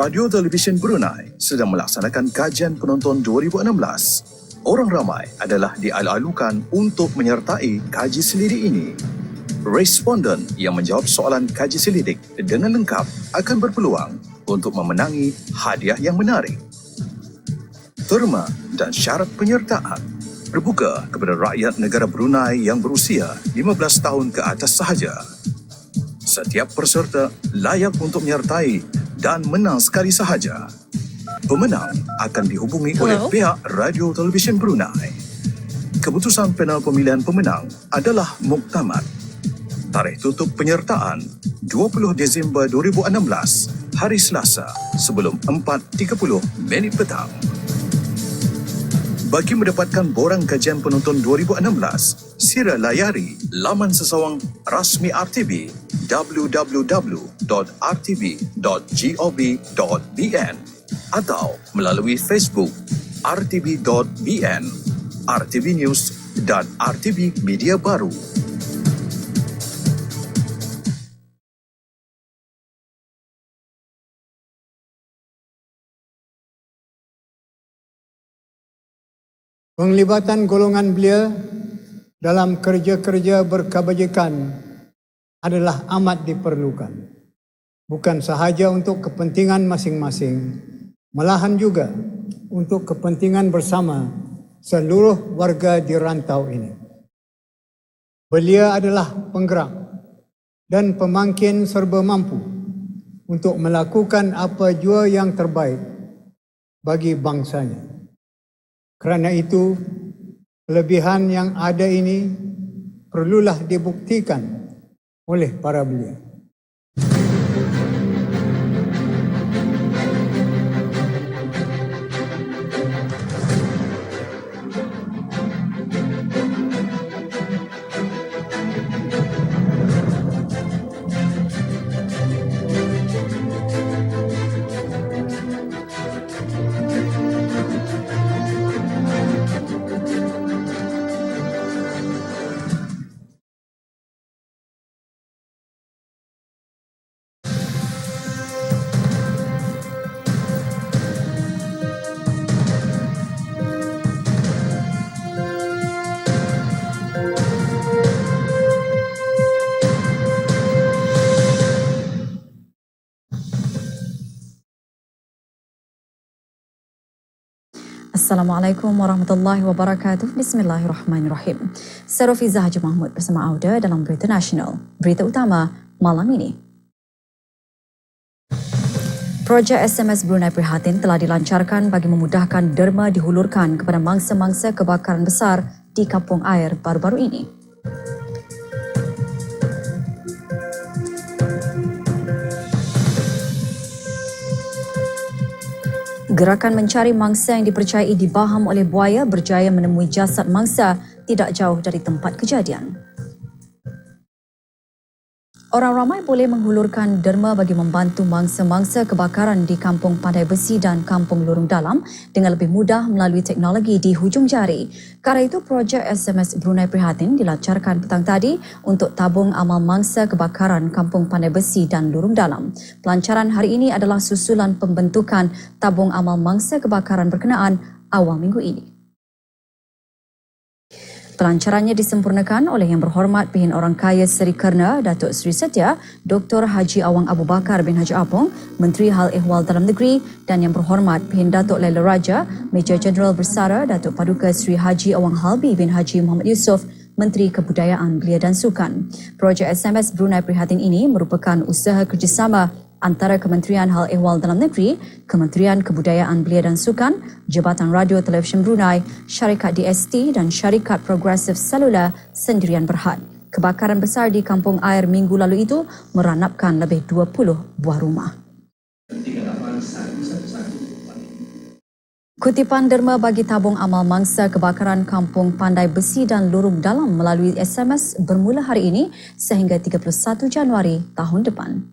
Radio Televisyen Brunei sedang melaksanakan kajian penonton 2016. Orang ramai adalah dialu-alukan untuk menyertai kaji selidik ini. Responden yang menjawab soalan kaji selidik dengan lengkap akan berpeluang untuk memenangi hadiah yang menarik. Terma dan syarat penyertaan terbuka kepada rakyat negara Brunei yang berusia 15 tahun ke atas sahaja. Setiap peserta layak untuk menyertai dan menang sekali sahaja. Pemenang akan dihubungi oleh pihak Radio Televisyen Brunei. Keputusan panel pemilihan pemenang adalah muktamad. Tarikh tutup penyertaan 20 Disember 2016, hari Selasa sebelum 4.30 minit petang. Bagi mendapatkan borang kajian penonton 2016, sila layari laman sesawang rasmi RTB www.rtb.gov.bn atau melalui Facebook rtb.bn, RTB News dan RTB Media Baru. Penglibatan golongan belia dalam kerja-kerja berkebajikan adalah amat diperlukan. Bukan sahaja untuk kepentingan masing-masing, malahan juga untuk kepentingan bersama seluruh warga di rantau ini. Belia adalah penggerak dan pemangkin serba mampu untuk melakukan apa jua yang terbaik bagi bangsanya. Kerana itu, kelebihan yang ada ini perlulah dibuktikan oleh para belia. Assalamualaikum warahmatullahi wabarakatuh. Bismillahirrahmanirrahim. Saya Rafizah Haji Mahmud bersama Auda dalam Berita Nasional. Berita utama malam ini. Projek SMS Brunei Prihatin telah dilancarkan bagi memudahkan derma dihulurkan kepada mangsa-mangsa kebakaran besar di kampung air baru-baru ini. Gerakan mencari mangsa yang dipercayai dibaham oleh buaya berjaya menemui jasad mangsa tidak jauh dari tempat kejadian. Orang ramai boleh menghulurkan derma bagi membantu mangsa-mangsa kebakaran di Kampung Pandai Besi dan Kampung Lorong Dalam dengan lebih mudah melalui teknologi di hujung jari. Kerana itu, projek SMS Brunei Prihatin dilancarkan petang tadi untuk tabung amal mangsa kebakaran Kampung Pandai Besi dan Lorong Dalam. Pelancaran hari ini adalah susulan pembentukan tabung amal mangsa kebakaran berkenaan awal minggu ini. Pelancarannya disempurnakan oleh Yang Berhormat Pihin Orang Kaya Seri Kerna Datuk Seri Setia, Dr. Haji Awang Abu Bakar bin Haji Apong, Menteri Hal Ehwal Dalam Negeri, dan Yang Berhormat Pihin Datuk Laila Raja, Major Jeneral Bersara Datuk Paduka Seri Haji Awang Halbi bin Haji Muhammad Yusof, Menteri Kebudayaan Belia dan Sukan. Projek SMS Brunei Prihatin ini merupakan usaha kerjasama antara Kementerian Hal Ehwal Dalam Negeri, Kementerian Kebudayaan Belia dan Sukan, Jabatan Radio Televisyen Brunei, Syarikat DST dan Syarikat Progresif Selular Sendirian Berhad. Kebakaran besar di kampung air minggu lalu itu meranapkan lebih 20 buah rumah. Kutipan derma bagi tabung amal mangsa kebakaran Kampung Pandai Besi dan Lurung Dalam melalui SMS bermula hari ini sehingga 31 Januari tahun depan.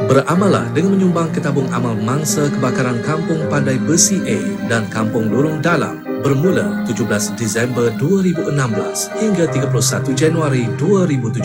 Beramalah dengan menyumbang ke tabung amal mangsa kebakaran Kampung Pandai Besi A dan Kampung Lurung Dalam bermula 17 Disember 2016 hingga 31 Januari 2017.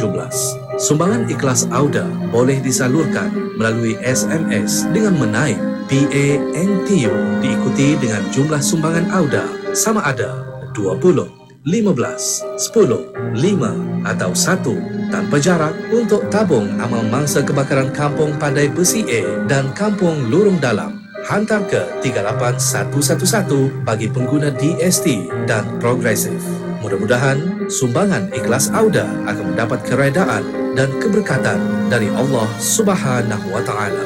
Sumbangan ikhlas Auda boleh disalurkan melalui SMS dengan menaip PANTU diikuti dengan jumlah sumbangan Auda sama ada 20, 15, 10, 5 atau 1 tanpa jarak untuk tabung amal mangsa kebakaran Kampung Pandai Besi A dan Kampung Lurung Dalam. Hantar ke 38111 bagi pengguna DST dan Progresif. Mudah-mudahan sumbangan ikhlas Auda akan mendapat keredaan dan keberkatan dari Allah Subhanahu wa taala.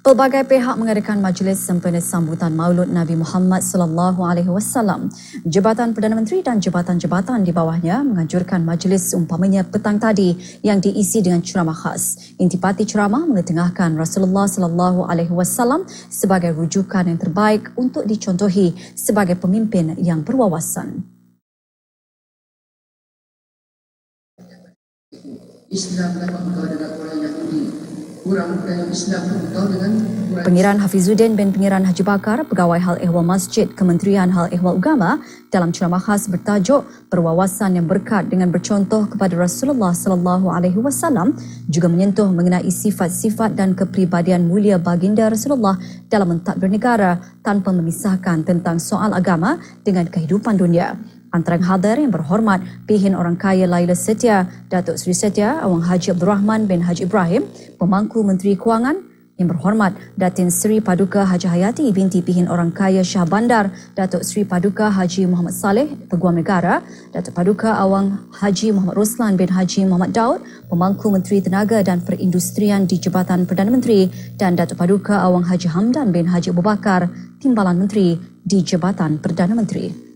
Pelbagai pihak mengadakan majlis sempena sambutan Maulud Nabi Muhammad sallallahu alaihi wasallam. Jabatan Perdana Menteri dan jabatan-jabatan di bawahnya menganjurkan majlis umpamanya petang tadi yang diisi dengan ceramah khas. Intipati ceramah mengetengahkan Rasulullah sallallahu alaihi wasallam sebagai rujukan yang terbaik untuk dicontohi sebagai pemimpin yang berwawasan. Islam dapat berkau dengan orang Yahudi. Kurang budaya Islam berkau dengan orang Pengiran Hafizuddin bin Pengiran Haji Bakar, Pegawai Hal Ehwal Masjid Kementerian Hal Ehwal Agama dalam ceramah khas bertajuk Perwawasan yang berkat dengan bercontoh kepada Rasulullah sallallahu alaihi wasallam juga menyentuh mengenai sifat-sifat dan kepribadian mulia baginda Rasulullah dalam mentadbir negara tanpa memisahkan tentang soal agama dengan kehidupan dunia. Antara yang hadir yang berhormat Pihin Orang Kaya Laila Setia, Datuk Seri Setia Awang Haji Abdul Rahman bin Haji Ibrahim, Pemangku Menteri Kewangan, yang berhormat Datin Seri Paduka Haji Hayati binti Pihin Orang Kaya Shah Bandar, Datuk Seri Paduka Haji Muhammad Saleh, Peguam Negara, Datuk Paduka Awang Haji Muhammad Roslan bin Haji Muhammad Daud, Pemangku Menteri Tenaga dan Perindustrian di Jabatan Perdana Menteri, dan Datuk Paduka Awang Haji Hamdan bin Haji Abu Bakar, Timbalan Menteri di Jabatan Perdana Menteri.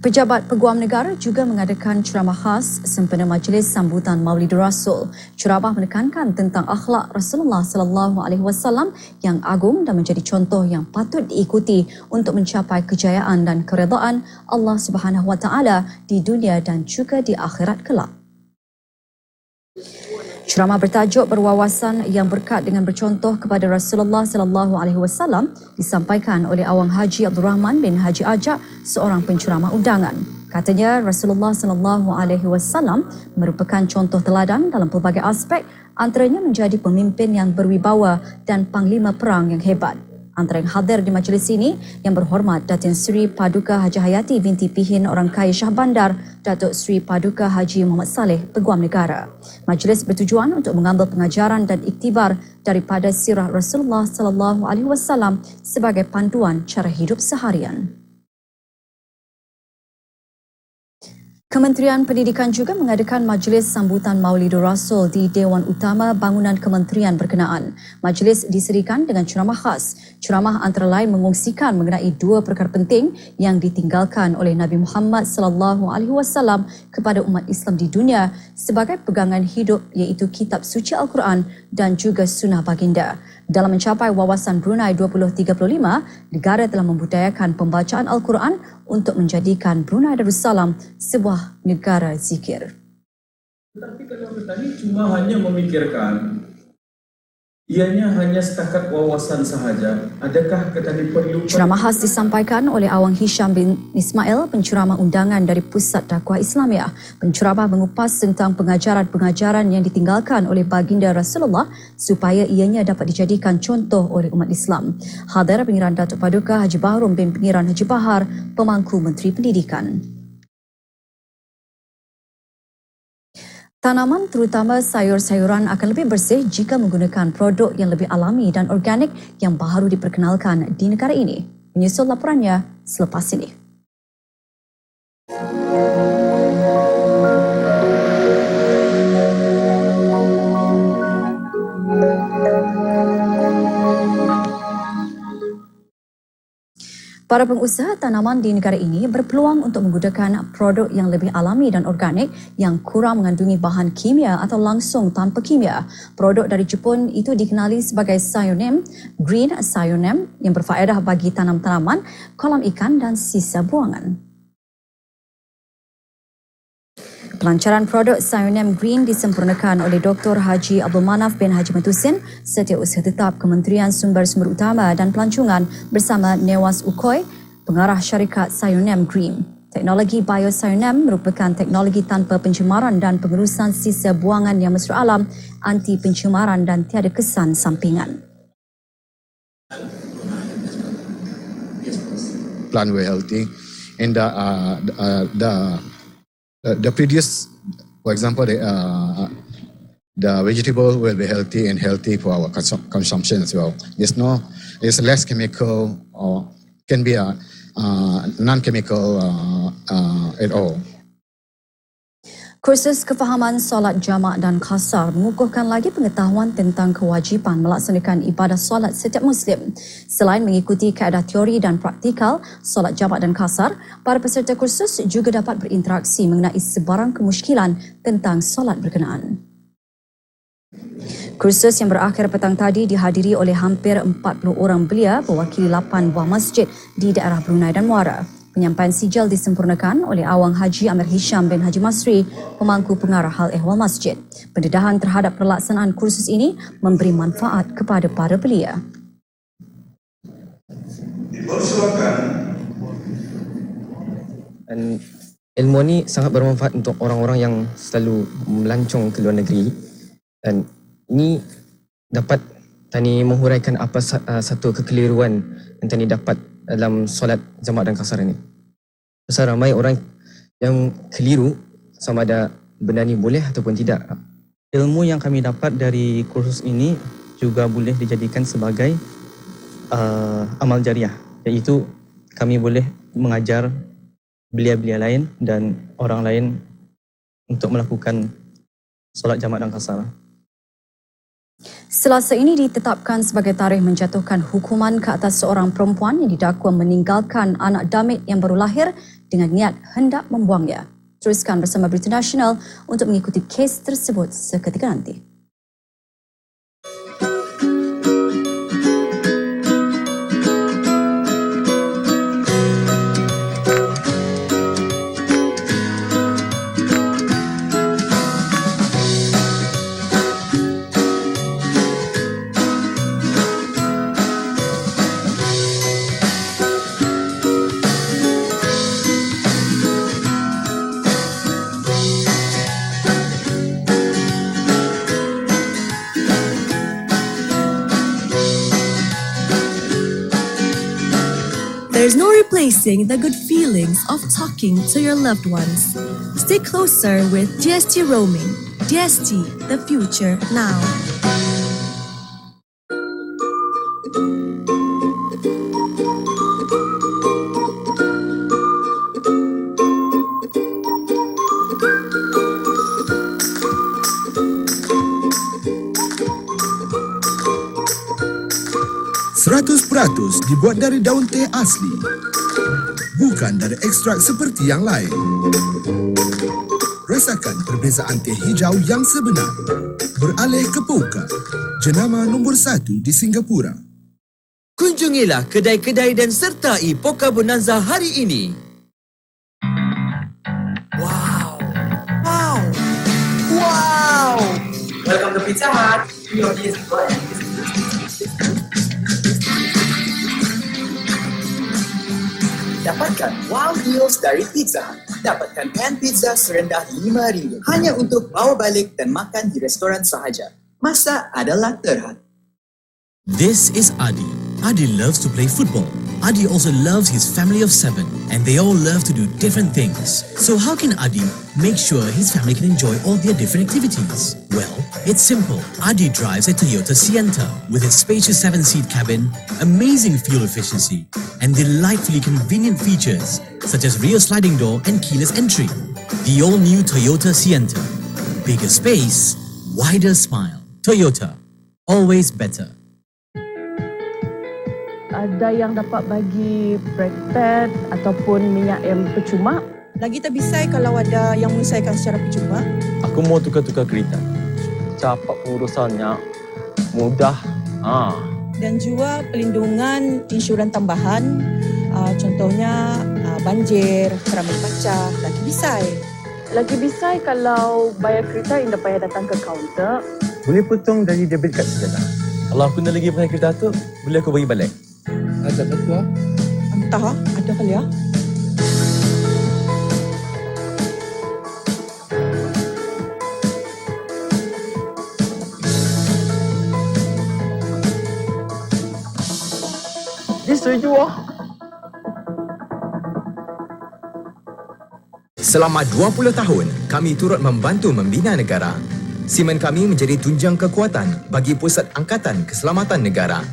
Pejabat Peguam Negara juga mengadakan ceramah khas sempena majlis sambutan Maulidur Rasul. Ceramah menekankan tentang akhlak Rasulullah sallallahu alaihi wasallam yang agung dan menjadi contoh yang patut diikuti untuk mencapai kejayaan dan keredaan Allah Subhanahu wa taala di dunia dan juga di akhirat kelak. Ceramah bertajuk Berwawasan yang berkat dengan bercontoh kepada Rasulullah sallallahu alaihi wasallam disampaikan oleh Awang Haji Abdul Rahman bin Haji Ajak, seorang penceramah undangan. Katanya Rasulullah sallallahu alaihi wasallam merupakan contoh teladan dalam pelbagai aspek, antaranya menjadi pemimpin yang berwibawa dan panglima perang yang hebat. Antara yang hadir di majlis ini yang berhormat Datin Seri Paduka Haji Hayati binti Pihin Orang Kaya Shah Bandar, Datuk Seri Paduka Haji Muhammad Saleh, Peguam Negara. Majlis bertujuan untuk mengambil pengajaran dan iktibar daripada sirah Rasulullah sallallahu alaihi wasallam sebagai panduan cara hidup seharian. Kementerian Pendidikan juga mengadakan majlis sambutan Maulidur Rasul di Dewan Utama Bangunan Kementerian berkenaan. Majlis diserikan dengan ceramah khas. Ceramah antara lain mengongsikan mengenai dua perkara penting yang ditinggalkan oleh Nabi Muhammad sallallahu alaihi wasallam kepada umat Islam di dunia sebagai pegangan hidup, iaitu kitab suci Al-Quran dan juga sunnah baginda. Dalam mencapai wawasan Brunei 2035, negara telah membudayakan pembacaan Al-Quran untuk menjadikan Brunei Darussalam sebuah negara zikir. Tetapi kalau kita ini cuma hanya memikirkan, ianya hanya setakat wawasan sahaja, adakah kita diperlukan? Ceramah khas disampaikan oleh Awang Hisham bin Ismail, penceramah undangan dari Pusat Dakwah Islamiah. Penceramah mengupas tentang pengajaran-pengajaran yang ditinggalkan oleh baginda Rasulullah supaya ianya dapat dijadikan contoh oleh umat Islam. Hadir Pengiran Datuk Paduka Haji Bahrum bin Pengiran Haji Bahar, Pemangku Menteri Pendidikan. Tanaman terutama sayur-sayuran akan lebih bersih jika menggunakan produk yang lebih alami dan organik yang baru diperkenalkan di negara ini. Menyusul laporannya selepas ini. Para pengusaha tanaman di negara ini berpeluang untuk menggunakan produk yang lebih alami dan organik yang kurang mengandungi bahan kimia atau langsung tanpa kimia. Produk dari Jepun itu dikenali sebagai Cyanonem, Green Cyanonem yang berfaedah bagi tanam-tanaman, kolam ikan dan sisa buangan. Pelancaran produk Cyanonem Green disempurnakan oleh Dr. Haji Abdul Manaf bin Haji Matusin, Setiausaha Tetap Kementerian Sumber-Sumber Utama dan Pelancongan bersama Newas Ukoi, pengarah syarikat Cyanonem Green. Teknologi Bio-Cyanonem merupakan teknologi tanpa pencemaran dan pengurusan sisa buangan yang mesra alam, anti pencemaran dan tiada kesan sampingan. Plant were healthy, and the previous, for example, the vegetable will be healthy and healthy for our consumption as well. There's less chemical or can be a non-chemical at all. Kursus kefahaman solat jamak dan qasar mengukuhkan lagi pengetahuan tentang kewajipan melaksanakan ibadah solat setiap Muslim. Selain mengikuti kaedah teori dan praktikal solat jamak dan qasar, para peserta kursus juga dapat berinteraksi mengenai sebarang kemusykilan tentang solat berkenaan. Kursus yang berakhir petang tadi dihadiri oleh hampir 40 orang belia berwakili 8 buah masjid di daerah Brunei dan Muara. Penyampaian sijil disempurnakan oleh Awang Haji Amir Hisham bin Haji Masri, pemangku pengarah hal ehwal masjid. Pendedahan terhadap pelaksanaan kursus ini memberi manfaat kepada para belia. Dan ilmu ni sangat bermanfaat untuk orang-orang yang selalu melancong ke luar negeri, dan ini dapat Tani menghuraikan apa satu kekeliruan yang Tani dapat dalam solat jamak dan qasar ini. Besar ramai orang yang keliru sama ada benda ni boleh ataupun tidak. Ilmu yang kami dapat dari kursus ini juga boleh dijadikan sebagai amal jariah, iaitu kami boleh mengajar belia-belia lain dan orang lain untuk melakukan solat jamak dan qasar. Selasa ini ditetapkan sebagai tarikh menjatuhkan hukuman ke atas seorang perempuan yang didakwa meninggalkan anak damit yang baru lahir dengan niat hendak membuangnya. Teruskan bersama Berita Nasional untuk mengikuti kes tersebut seketika nanti. There's no replacing the good feelings of talking to your loved ones. Stay closer with DST Roaming. DST, the future now. Peratus dibuat dari daun teh asli, bukan dari ekstrak seperti yang lain. Rasakan perbezaan teh hijau yang sebenar. Beralih ke Pouka, jenama nombor 1 di Singapura. Kunjungilah kedai-kedai dan sertai Pouka Bonanza hari ini. Wow! Wow! Wow! Welcome to Pizza Hut. Dapatkan wow deals dari Pizza Hut. Dapatkan pan pizza serendah RM5 hanya untuk bawa balik dan makan di restoran sahaja. Masa adalah terhad. This is Adi. Adi loves to play football. Adi also loves his family of 7, and they all love to do different things. So how can Adi make sure his family can enjoy all their different activities? Well, it's simple. Adi drives a Toyota Sienta with its spacious 7-seat cabin, amazing fuel efficiency, and delightfully convenient features such as rear sliding door and keyless entry. The all-new Toyota Sienta. Bigger space, wider smile. Toyota. Always better. ada yang dapat bagi brake pad ataupun minyak yang percuma. Lagi terbisai kalau ada yang menyelesaikan secara percuma. Aku mau tukar-tukar kereta. Cepat pengurusannya, mudah. Dan juga pelindungan insuran tambahan, contohnya banjir, keramik pecah, lagi bisai. Lagi bisai kalau bayar kereta indah payah datang ke kaunter. Boleh potong dari debit card saja. Kalau aku nak lagi pakai kereta tu, boleh aku bagi balik? Ada betul? Entah, ada kali ya. Dia setuju lah. Selama 20 tahun, kami turut membantu membina negara. Simen kami menjadi tunjang kekuatan bagi Pusat Angkatan Keselamatan Negara.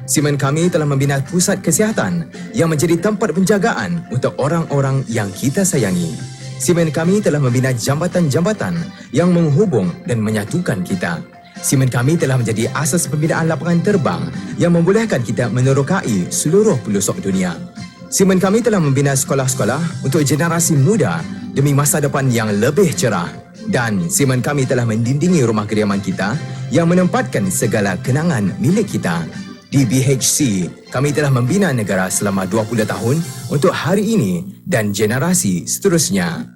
Simen kami telah membina pusat kesihatan yang menjadi tempat penjagaan untuk orang-orang yang kita sayangi. Simen kami telah membina jambatan-jambatan yang menghubung dan menyatukan kita. Simen kami telah menjadi asas pembinaan lapangan terbang yang membolehkan kita menerokai seluruh pelosok dunia. Simen kami telah membina sekolah-sekolah untuk generasi muda demi masa depan yang lebih cerah. Dan simen kami telah mendindingi rumah kediaman kita yang menempatkan segala kenangan milik kita. Di BHC, kami telah membina negara selama 20 tahun untuk hari ini dan generasi seterusnya.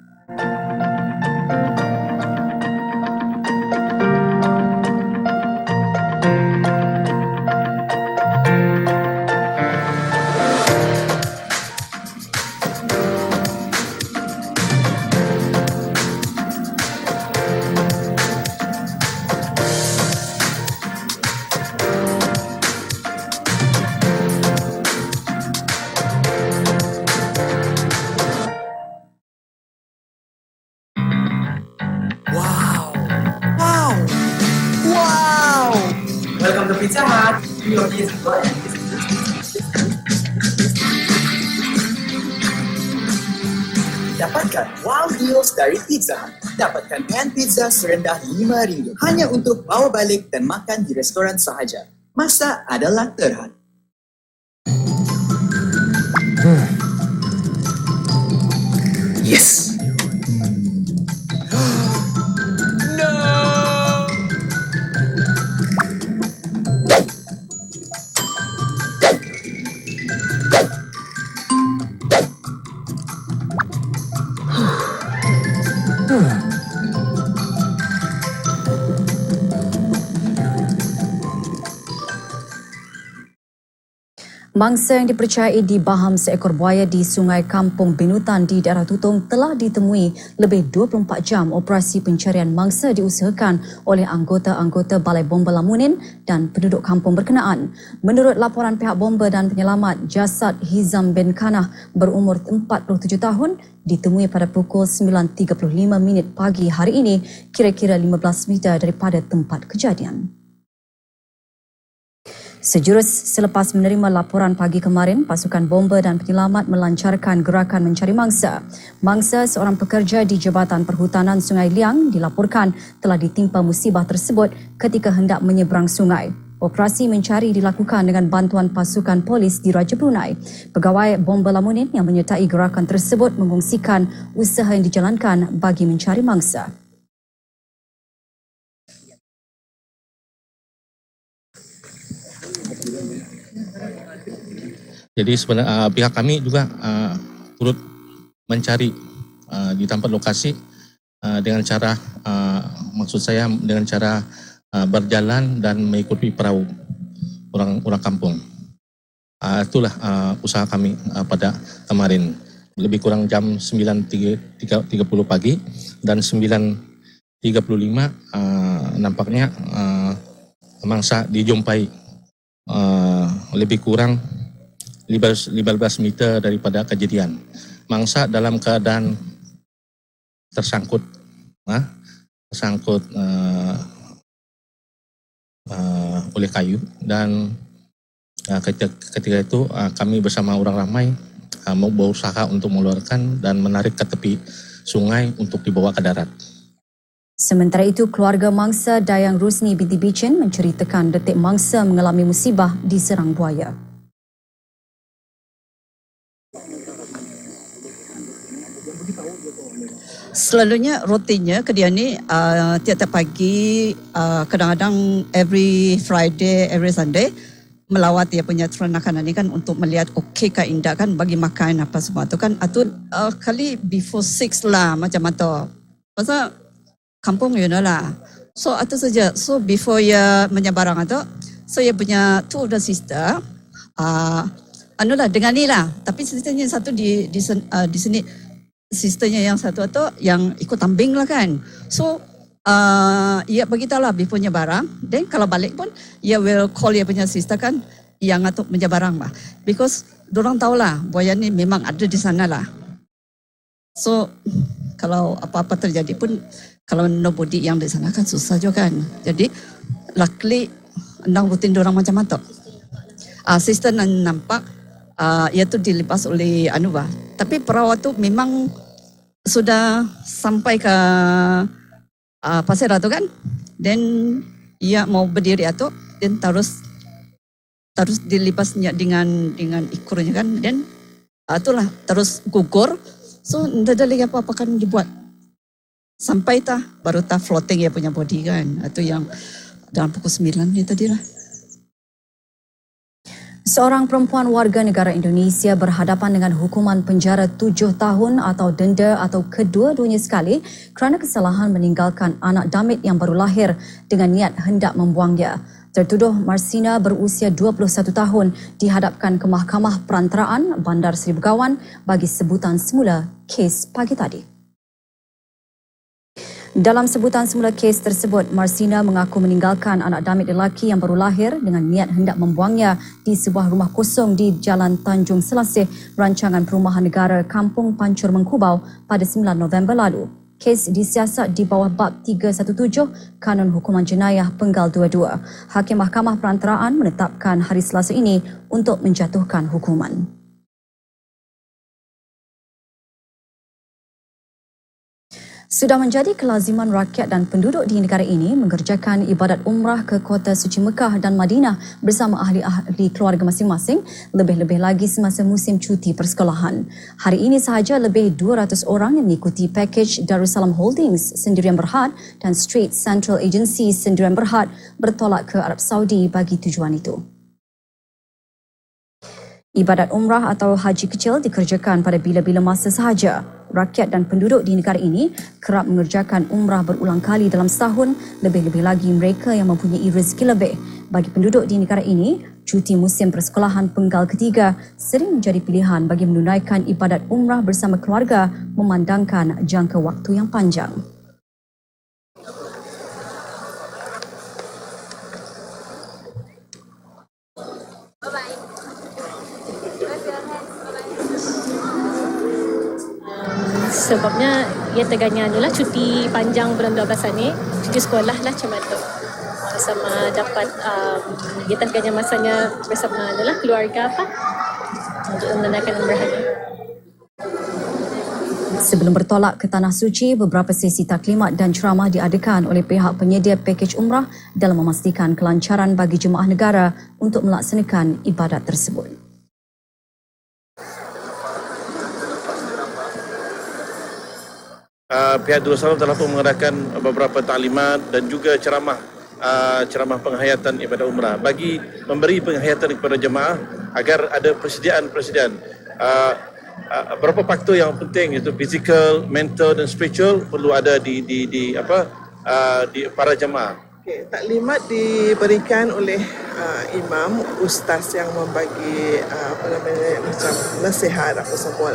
Welcome to Pizza Hut. Dapatkan wow deals dari Pizza Hut. Dapatkan pan pizza serendah RM5 hanya untuk bawa balik dan makan di restoran sahaja. Masa adalah terhad. Yes! Mangsa yang dipercayai dibaham seekor buaya di Sungai Kampung Binutan di daerah Tutong telah ditemui. Lebih 24 jam operasi pencarian mangsa diusahakan oleh anggota-anggota Balai Bomba Lamunin dan penduduk kampung berkenaan. Menurut laporan pihak bomba dan penyelamat, jasad Hizam bin Kanah berumur 47 tahun ditemui pada pukul 9.35 pagi hari ini, kira-kira 15 meter daripada tempat kejadian. Sejurus selepas menerima laporan pagi kemarin, pasukan bomba dan penyelamat melancarkan gerakan mencari mangsa. Mangsa seorang pekerja di Jabatan Perhutanan Sungai Liang dilaporkan telah ditimpa musibah tersebut ketika hendak menyeberang sungai. Operasi mencari dilakukan dengan bantuan pasukan polis di Raja Brunei. Pegawai Bomba Lamunin yang menyertai gerakan tersebut mengungsikan usaha yang dijalankan bagi mencari mangsa. Jadi sebenarnya pihak kami juga turut mencari di tempat lokasi dengan cara maksud saya dengan cara berjalan dan mengikuti perahu orang kampung. Itulah usaha kami pada kemarin. Lebih kurang jam 9.30 pagi dan 9.35 nampaknya mangsa dijumpai lebih kurang 15 meter daripada kejadian. Mangsa dalam keadaan tersangkut oleh kayu dan ketika itu kami bersama orang ramai mau berusaha untuk mengeluarkan dan menarik ke tepi sungai untuk dibawa ke darat. Sementara itu, keluarga mangsa Dayang Rusni binti Bicin menceritakan detik mangsa mengalami musibah diserang buaya. Selalunya rutinnya kedai ni tiap-tiap pagi, kadang-kadang every Friday, every Sunday melawat dia punya ternakan ni kan untuk melihat okey ke indah kan bagi makan apa semua tu kan. Atau kali before 6 lah macam tu. Pasal kampung you know lah. So itu saja. So before ia menyebarang tu, so ia punya two of the sister dengan ni lah. Tapi sisternya satu di sini, sisternya yang satu tu yang ikut tambing lah kan. So ia beritahu lah before nyebarang. Then kalau balik pun ia will call ia punya sister kan yang atau menyebarang lah. Because dorang tahu lah buaya ni memang ada di sana lah. So kalau apa-apa terjadi pun kalau nobody yang di sana kan susah juga kan. Jadi luckily endang rutin dorang macam tu. Sister nampak ia tu dilepas oleh Anuba. Tapi perawat tu memang sudah sampai ke pasir tu kan. Then ia mau berdiri tu, then terus dilepasnya dengan ikurnya kan. Then itulah terus gugur. So tidak ada lagi apa-apa kan dibuat. Sampai baru floating ia punya body kan. Itu yang dalam pukul 9 ni tadi lah. Seorang perempuan warga negara Indonesia berhadapan dengan hukuman penjara 7 tahun atau denda atau kedua-duanya sekali kerana kesalahan meninggalkan anak damit yang baru lahir dengan niat hendak membuangnya. Tertuduh Marsina berusia 21 tahun dihadapkan ke Mahkamah Perantaraan Bandar Seri Begawan bagi sebutan semula kes pagi tadi. Dalam sebutan semula kes tersebut, Marsina mengaku meninggalkan anak damit lelaki yang baru lahir dengan niat hendak membuangnya di sebuah rumah kosong di Jalan Tanjung Selasih, Rancangan Perumahan Negara Kampung Pancur Mengkubau pada 9 November lalu. Kes disiasat di bawah Bab 317 Kanun Hukuman Jenayah Penggal 22. Hakim Mahkamah Perantaraan menetapkan hari Selasa ini untuk menjatuhkan hukuman. Sudah menjadi kelaziman rakyat dan penduduk di negara ini mengerjakan ibadat umrah ke kota suci Mekah dan Madinah bersama ahli-ahli keluarga masing-masing, lebih-lebih lagi semasa musim cuti persekolahan. Hari ini sahaja lebih 200 orang yang mengikuti pakej Darussalam Holdings Sendirian Berhad dan Straits Central Agency Sendirian Berhad bertolak ke Arab Saudi bagi tujuan itu. Ibadat umrah atau haji kecil dikerjakan pada bila-bila masa sahaja. Rakyat dan penduduk di negara ini kerap mengerjakan umrah berulang kali dalam setahun, lebih-lebih lagi mereka yang mempunyai rezeki lebih. Bagi penduduk di negara ini, cuti musim persekolahan penggal ketiga sering menjadi pilihan bagi menunaikan ibadat umrah bersama keluarga memandangkan jangka waktu yang panjang. Sebabnya ia teganya adalah cuti panjang bulan 12 ni, cuti sekolah lah macam tu. Sama dapat ia teganya masanya bersama adalah keluarga untuk menunaikan umrah ini. Sebelum bertolak ke Tanah Suci, beberapa sesi taklimat dan ceramah diadakan oleh pihak penyedia pakej umrah dalam memastikan kelancaran bagi jemaah negara untuk melaksanakan ibadat tersebut. Pihak Darussalam telah pun mengadakan beberapa taklimat dan juga ceramah penghayatan ibadah umrah bagi memberi penghayatan kepada jemaah agar ada persediaan beberapa faktor yang penting iaitu fizikal, mental dan spiritual perlu ada di para jemaah. Okay, taklimat diberikan oleh imam, ustaz yang membagi macam nasihat apa semua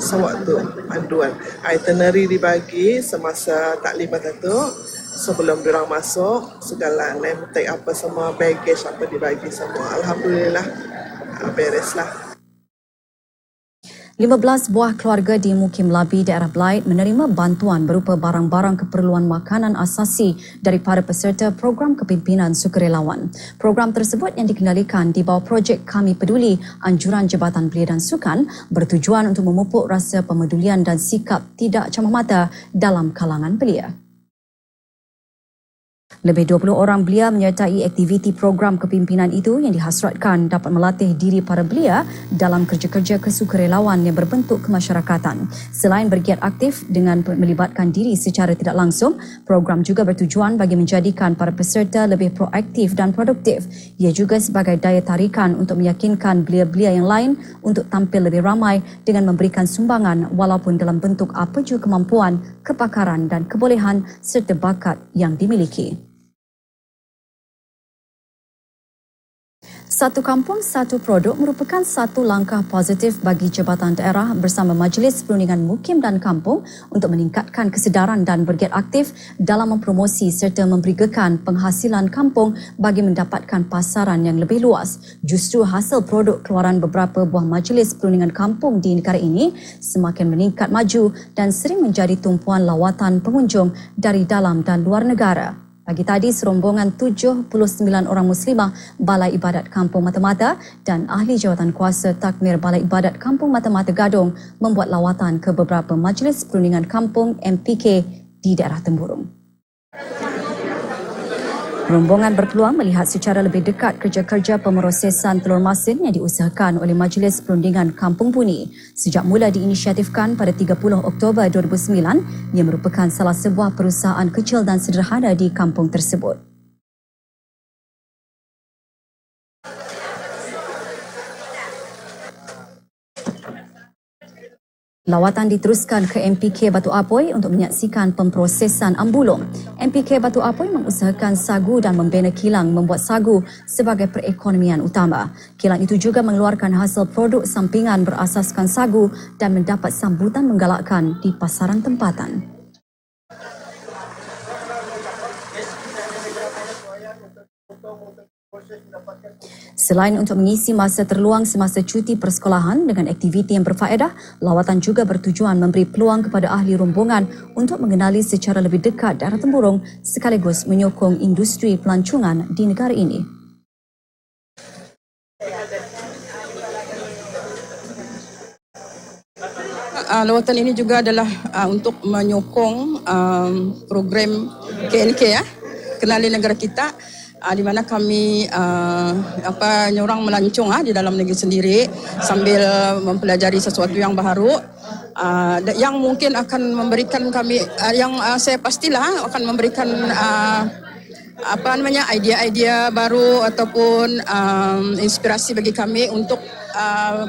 sewaktu panduan. Itinerary dibagi semasa taklimat itu sebelum diorang masuk, segala name tag apa semua, baggage apa dibagi semua. Alhamdulillah bereslah. 15 buah keluarga di Mukim Labi, daerah Belait menerima bantuan berupa barang-barang keperluan makanan asasi daripada peserta program kepimpinan sukarelawan. Program tersebut yang dikendalikan di bawah projek Kami Peduli, Anjuran Jabatan Belia dan Sukan, bertujuan untuk memupuk rasa pemedulian dan sikap tidak camah mata dalam kalangan belia. Lebih 20 orang belia menyertai aktiviti program kepimpinan itu yang dihasratkan dapat melatih diri para belia dalam kerja-kerja kesukarelawan yang berbentuk kemasyarakatan. Selain bergiat aktif dengan melibatkan diri secara tidak langsung, program juga bertujuan bagi menjadikan para peserta lebih proaktif dan produktif. Ia juga sebagai daya tarikan untuk meyakinkan belia-belia yang lain untuk tampil lebih ramai dengan memberikan sumbangan walaupun dalam bentuk apa jua kemampuan, kepakaran dan kebolehan serta bakat yang dimiliki. Satu kampung, satu produk merupakan satu langkah positif bagi Jabatan Daerah bersama Majlis Perundingan Mukim dan Kampung untuk meningkatkan kesedaran dan bergiat aktif dalam mempromosi serta memberikan penghasilan kampung bagi mendapatkan pasaran yang lebih luas. Justru hasil produk keluaran beberapa buah Majlis Perundingan Kampung di negara ini semakin meningkat maju dan sering menjadi tumpuan lawatan pengunjung dari dalam dan luar negara. Pagi tadi, serombongan 79 orang Muslimah Balai Ibadat Kampung Mata-Mata dan ahli jawatan kuasa takmir Balai Ibadat Kampung Mata-Mata Gadong membuat lawatan ke beberapa Majlis Perundingan Kampung MPK di daerah Temburong. Rombongan berpeluang melihat secara lebih dekat kerja-kerja pemrosesan telur masin yang diusahakan oleh Majlis Perundingan Kampung Buni. Sejak mula diinisiatifkan pada 30 Oktober 2009, ia merupakan salah sebuah perusahaan kecil dan sederhana di kampung tersebut. Lawatan diteruskan ke MPK Batu Apoi untuk menyaksikan pemprosesan ambulung. MPK Batu Apoi mengusahakan sagu dan membina kilang membuat sagu sebagai perekonomian utama. Kilang itu juga mengeluarkan hasil produk sampingan berasaskan sagu dan mendapat sambutan menggalakkan di pasaran tempatan. Selain untuk mengisi masa terluang semasa cuti persekolahan dengan aktiviti yang berfaedah, lawatan juga bertujuan memberi peluang kepada ahli rombongan untuk mengenali secara lebih dekat daerah Temburong sekaligus menyokong industri pelancongan di negara ini. Lawatan ini juga adalah untuk menyokong program KNK Kenali Negara Kita, di mana kami nyorang melancong di dalam negeri sendiri sambil mempelajari sesuatu yang baru yang mungkin akan memberikan kami saya pastilah akan memberikan idea-idea baru ataupun inspirasi bagi kami untuk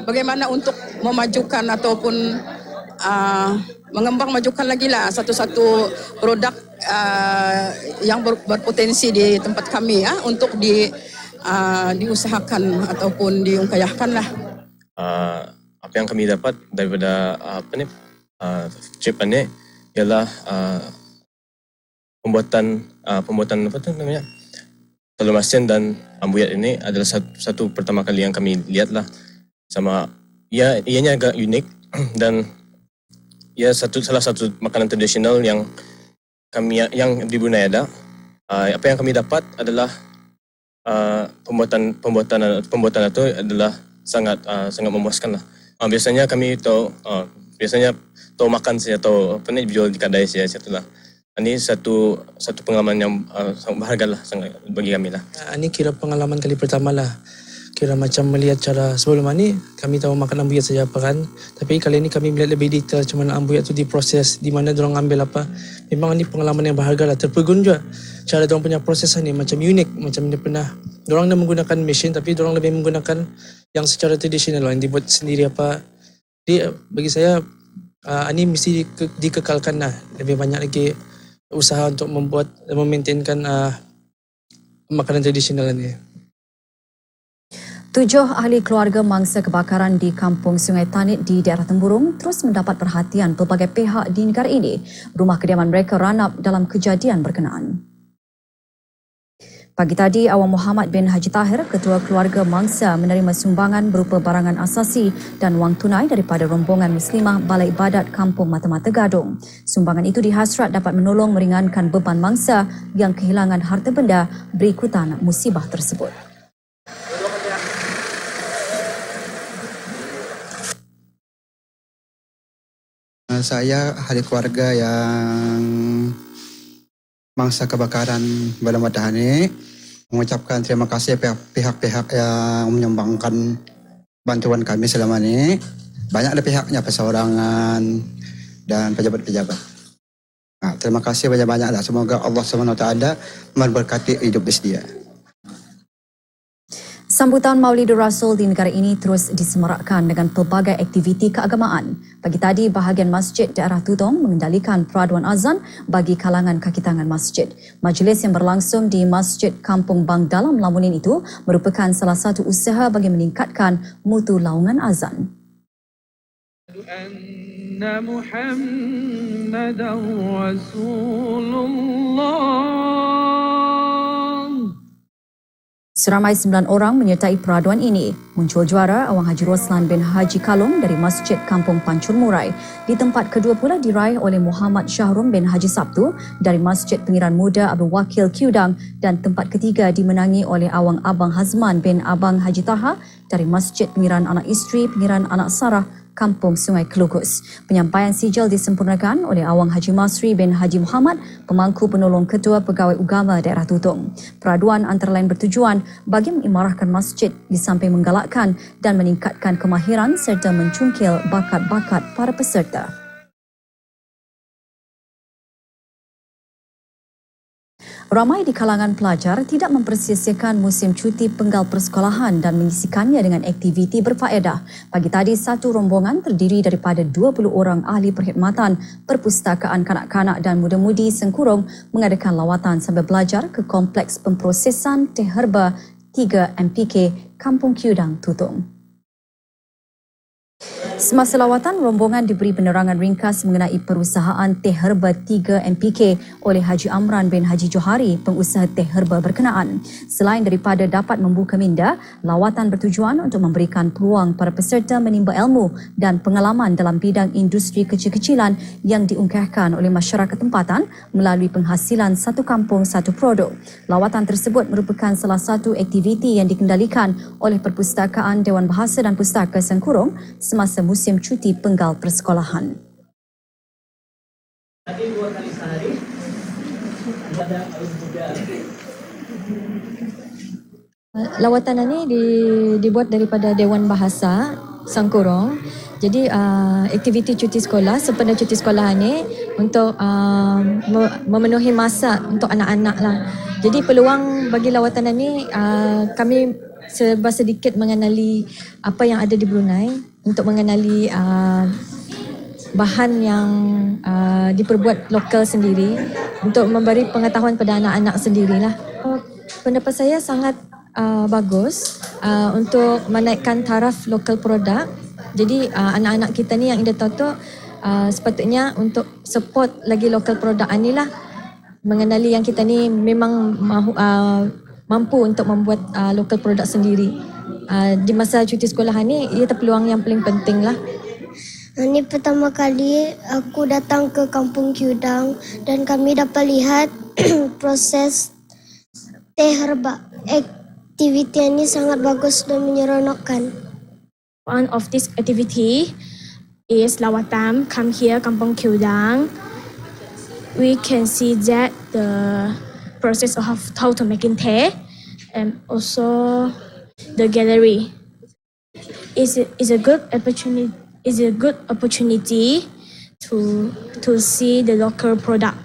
bagaimana untuk memajukan ataupun mengembang majukan lagi lah satu-satu produk yang berpotensi di tempat kami untuk diusahakan ataupun diungkayahkan lah. Apa yang kami dapat daripada trip ini ialah pembuatan telur masin dan ambuyat ini adalah satu pertama kali yang kami lihat lah, sama ianya agak unik dan ia salah satu makanan tradisional yang di Brunei ada. Apa yang kami dapat adalah pembuatan itu adalah sangat memuaskan lah. Biasanya kami tahu makan saja atau dijual di kedai saja itulah. Ini satu pengalaman yang sangat berharga lah bagi kami lah. Ini kira pengalaman kali pertama lah. Kira macam melihat cara sebelum ni kami tahu makan ambuyat saja apa kan, tapi kali ini kami melihat lebih detail macam mana ambuyat tu diproses, di mana diorang ambil apa. Memang ini pengalaman yang berharga lah, terpegun juga cara diorang punya prosesan ni macam unik, macam dia pernah diorang dah menggunakan mesin tapi diorang lebih menggunakan yang secara tradisional lah, yang dibuat sendiri apa. Jadi bagi saya ini mesti dikekalkan lah, lebih banyak lagi usaha untuk memaintainkan makanan tradisional ni. 7 ahli keluarga mangsa kebakaran di Kampung Sungai Tanit di daerah Temburong terus mendapat perhatian pelbagai pihak di negara ini. Rumah kediaman mereka ranap dalam kejadian berkenaan. Pagi tadi, Awang Muhammad bin Haji Tahir, Ketua Keluarga Mangsa, menerima sumbangan berupa barangan asasi dan wang tunai daripada rombongan Muslimah Balai Ibadat Kampung Mata-Mata Gadong. Sumbangan itu dihasrat dapat menolong meringankan beban mangsa yang kehilangan harta benda berikutan musibah tersebut. Saya ahli keluarga yang Mangsa Kebakaran Badan Matahari, mengucapkan terima kasih pihak-pihak yang menyumbangkan bantuan kami selama ini. Banyaklah pihaknya, perseorangan dan pejabat-pejabat. Terima kasih banyak-banyaklah. Semoga Allah SWT memberkati hidup dia. Sambutan Maulidur Rasul di negara ini terus disemarakkan dengan pelbagai aktiviti keagamaan. Pagi tadi, bahagian masjid daerah Tutong mengendalikan peraduan azan bagi kalangan kaki tangan masjid. Majlis yang berlangsung di Masjid Kampung Bang Dalam Lamunin itu merupakan salah satu usaha bagi meningkatkan mutu laungan azan. Anna Muhammadan Rasulullah. Seramai 9 orang menyertai peraduan ini. Muncul juara Awang Haji Roslan bin Haji Kalong dari Masjid Kampung Pancur Murai. Di tempat kedua pula diraih oleh Muhammad Syahrum bin Haji Sabtu dari Masjid Pengiran Muda Abdul Wakil Kiudang, dan tempat ketiga dimenangi oleh Awang Abang Hazman bin Abang Haji Taha dari Masjid Pengiran Anak Isteri Pengiran Anak Sarah Kampung Sungai Kelukus. Penyampaian sijil disempurnakan oleh Awang Haji Masri bin Haji Muhammad, pemangku penolong Ketua Pegawai Ugama Daerah Tutong. Peraduan antara lain bertujuan bagi mengimarahkan masjid di samping menggalakkan dan meningkatkan kemahiran serta mencungkil bakat-bakat para peserta. Ramai di kalangan pelajar tidak mempersia-siakan musim cuti penggal persekolahan dan mengisikannya dengan aktiviti berfaedah. Pagi tadi, satu rombongan terdiri daripada 20 orang ahli perkhidmatan perpustakaan kanak-kanak dan muda-mudi Sengkurong mengadakan lawatan sambil belajar ke Kompleks Pemprosesan Teh Herba 3 MPK Kampung Kiudang, Tutong. Semasa lawatan, rombongan diberi penerangan ringkas mengenai perusahaan Teh Herba 3 MPK oleh Haji Amran bin Haji Johari, pengusaha Teh Herba berkenaan. Selain daripada dapat membuka minda, lawatan bertujuan untuk memberikan peluang para peserta menimba ilmu dan pengalaman dalam bidang industri kecil-kecilan yang diungkahkan oleh masyarakat tempatan melalui penghasilan satu kampung satu produk. Lawatan tersebut merupakan salah satu aktiviti yang dikendalikan oleh Perpustakaan Dewan Bahasa dan Pustaka Sengkurong semasa musim cuti penggal persekolahan. Lawatan ini dibuat daripada Dewan Bahasa Sengkurong. Jadi aktiviti cuti sekolah, sempena cuti sekolah ini untuk memenuhi masa untuk anak-anak lah. Jadi peluang bagi lawatan ini kami serba sedikit mengenali apa yang ada di Brunei, untuk mengenali bahan yang diperbuat lokal sendiri, untuk memberi pengetahuan pada anak-anak sendirilah. Pendapat saya sangat bagus untuk menaikkan taraf lokal produk. Jadi anak-anak kita ni yang Indah Toto sepatutnya untuk support lagi lokal produk ni lah. Mengenali yang kita ni memang mampu untuk membuat lokal produk sendiri. Di masa cuti sekolah ni, ia peluang yang paling penting lah. Ini pertama kali aku datang ke Kampung Kiudang dan kami dapat lihat proses Teh Herba. Aktiviti ini sangat bagus dan menyeronokkan. One of this activity is lawatan. Come here, Kampung Kiudang. We can see that the process of how to making teh, and also the gallery is a good opportunity. Is a good opportunity to see the local product.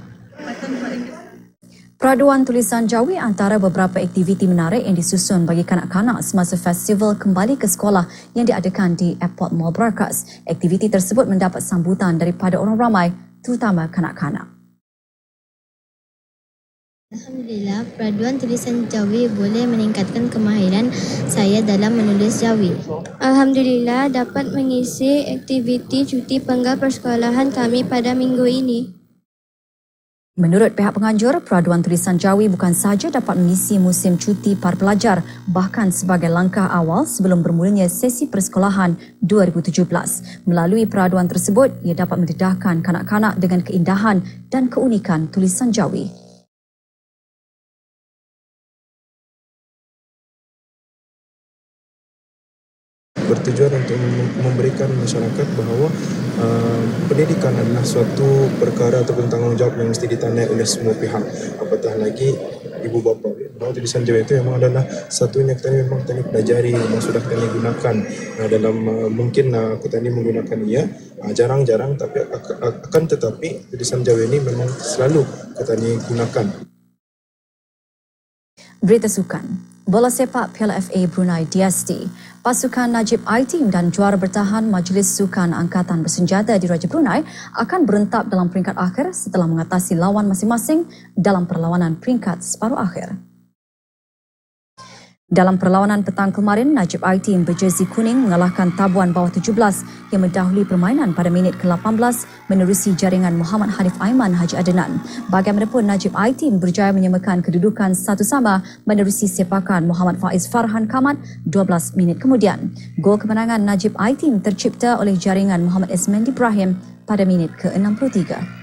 Peraduan tulisan Jawi antara beberapa aktiviti menarik yang disusun bagi kanak-kanak semasa festival kembali ke sekolah yang diadakan di Airport Mall Brakas. Aktiviti tersebut mendapat sambutan daripada orang ramai, terutama kanak-kanak. Alhamdulillah, peraduan tulisan Jawi boleh meningkatkan kemahiran saya dalam menulis Jawi. Alhamdulillah, dapat mengisi aktiviti cuti penggal persekolahan kami pada minggu ini. Menurut pihak penganjur, peraduan tulisan Jawi bukan sahaja dapat mengisi musim cuti para pelajar, bahkan sebagai langkah awal sebelum bermulanya sesi persekolahan 2017. Melalui peraduan tersebut, ia dapat mendedahkan kanak-kanak dengan keindahan dan keunikan tulisan Jawi. bertujuan untuk memberikan masyarakat bahawa pendidikan adalah suatu perkara ataupun tanggungjawab yang mesti ditandai oleh semua pihak, apatah lagi ibu bapa. Bahawa tulisan Jawa itu memang adalah satunya kita memang tadi pelajari, memang sudah kita gunakan dalam mungkin kita ini menggunakan ia jarang-jarang, tapi akan tetapi tulisan Jawa ini memang selalu kita ini gunakan. Berita sukan. Bola sepak Piala FA Brunei DST. Pasukan Najib I-Team dan juara bertahan Majlis Sukan Angkatan Bersenjata di Raja Brunei akan berentap dalam peringkat akhir setelah mengatasi lawan masing-masing dalam perlawanan peringkat separuh akhir. Dalam perlawanan petang kemarin, Najib I-Team berjersey kuning mengalahkan Tabuan bawah 17 yang mendahului permainan pada minit ke-18 menerusi jaringan Muhammad Hanif Aiman Haji Adenan. Bagaimanapun, Najib I-Team berjaya menyamakan kedudukan satu sama menerusi sepakan Muhammad Faiz Farhan Kamat 12 minit kemudian. Gol kemenangan Najib I-Team tercipta oleh jaringan Muhammad Esmendi Ibrahim pada minit ke-63.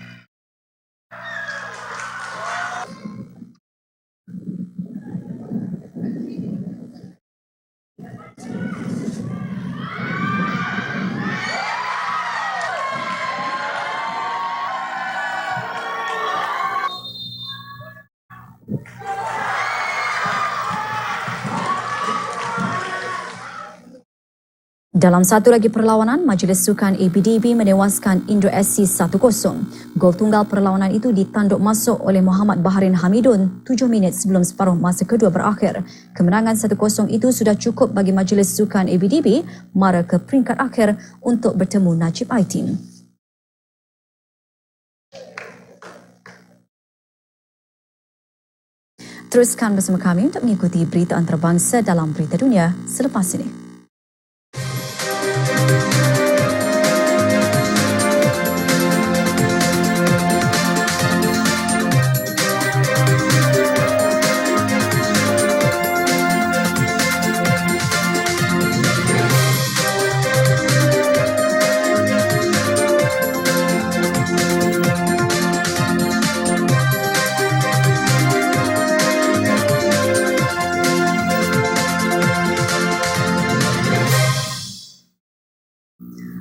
Dalam satu lagi perlawanan, Majlis Sukan ABDB menewaskan Indo SC 1-0. Gol tunggal perlawanan itu ditanduk masuk oleh Muhammad Baharin Hamidun 7 minit sebelum separuh masa kedua berakhir. Kemenangan 1-0 itu sudah cukup bagi Majlis Sukan ABDB mara ke peringkat akhir untuk bertemu Najib I-Team. Teruskan bersama kami untuk mengikuti berita antarabangsa dalam Berita Dunia selepas ini.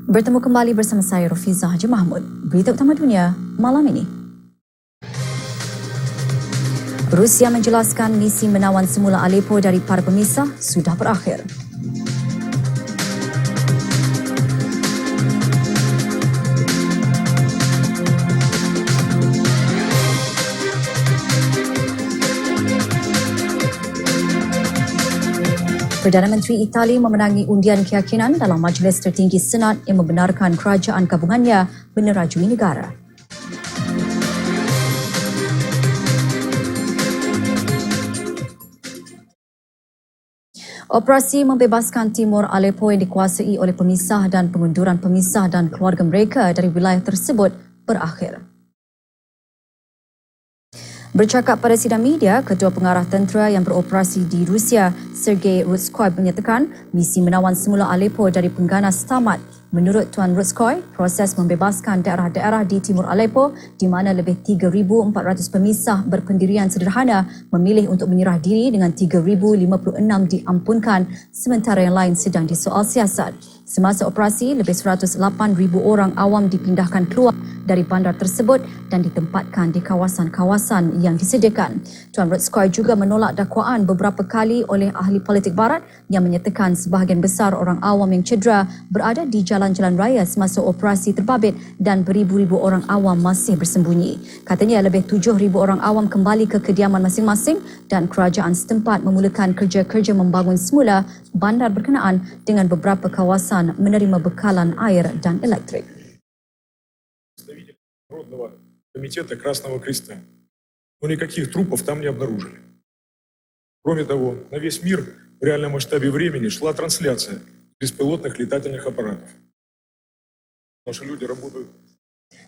Bertemu kembali bersama saya Rafiza Haji Mahmud. Berita utama dunia malam ini. Rusia menjelaskan misi menawan semula Aleppo dari para pemisah sudah berakhir. Perdana Menteri Itali memenangi undian keyakinan dalam Majlis Tertinggi Senat yang membenarkan kerajaan gabungannya menerajui negara. Operasi membebaskan Timur Aleppo yang dikuasai oleh pemisah dan pengunduran pemisah dan keluarga mereka dari wilayah tersebut berakhir. Bercakap pada sidang media, Ketua Pengarah Tentera yang beroperasi di Rusia, Sergei Rutskoy menyatakan misi menawan semula Aleppo dari pengganas tamat. Menurut Tuan Rutskoy, proses membebaskan daerah-daerah di Timur Aleppo di mana lebih 3,400 pemisah berpendirian sederhana memilih untuk menyerah diri dengan 3,056 diampunkan sementara yang lain sedang disoal siasat. Semasa operasi, lebih 108,000 orang awam dipindahkan keluar dari bandar tersebut dan ditempatkan di kawasan-kawasan yang disediakan. Tuan Rutskoy juga menolak dakwaan beberapa kali oleh ahli politik barat yang menyatakan sebahagian besar orang awam yang cedera berada di jalan-jalan raya semasa operasi terbabit dan beribu-ribu orang awam masih bersembunyi. Katanya lebih 7,000 orang awam kembali ke kediaman masing-masing dan kerajaan setempat memulakan kerja-kerja membangun semula bandar berkenaan dengan beberapa kawasan menerima bekalan air dan elektrik. Народного комитета Красного Креста. Но никаких трупов там не обнаружили. Кроме того, на весь мир в реальном масштабе времени шла трансляция беспилотных летательных аппаратов. Наши люди работают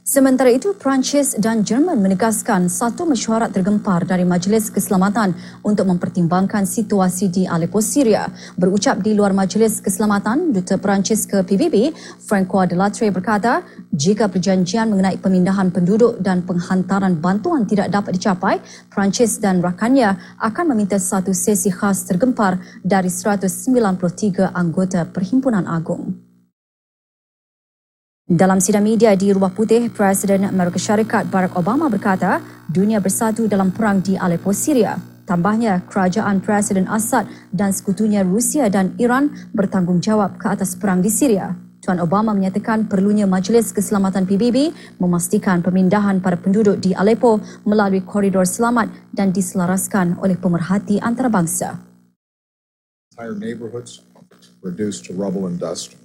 Sementara itu, Perancis dan Jerman menegaskan satu mesyuarat tergempar dari Majlis Keselamatan untuk mempertimbangkan situasi di Aleppo, Syria. Berucap di luar Majlis Keselamatan, Duta Perancis ke PBB, Francois Delattre berkata, jika perjanjian mengenai pemindahan penduduk dan penghantaran bantuan tidak dapat dicapai, Perancis dan rakannya akan meminta satu sesi khas tergempar dari 193 anggota Perhimpunan Agung. Dalam sidang media di Rumah Putih, Presiden Amerika Syarikat Barack Obama berkata, dunia bersatu dalam perang di Aleppo, Syria. Tambahnya, kerajaan Presiden Assad dan sekutunya Rusia dan Iran bertanggungjawab ke atas perang di Syria. Tuan Obama menyatakan perlunya Majlis Keselamatan PBB memastikan pemindahan para penduduk di Aleppo melalui koridor selamat dan diselaraskan oleh pemerhati antarabangsa. Entire neighborhoods reduced to rubble and dust.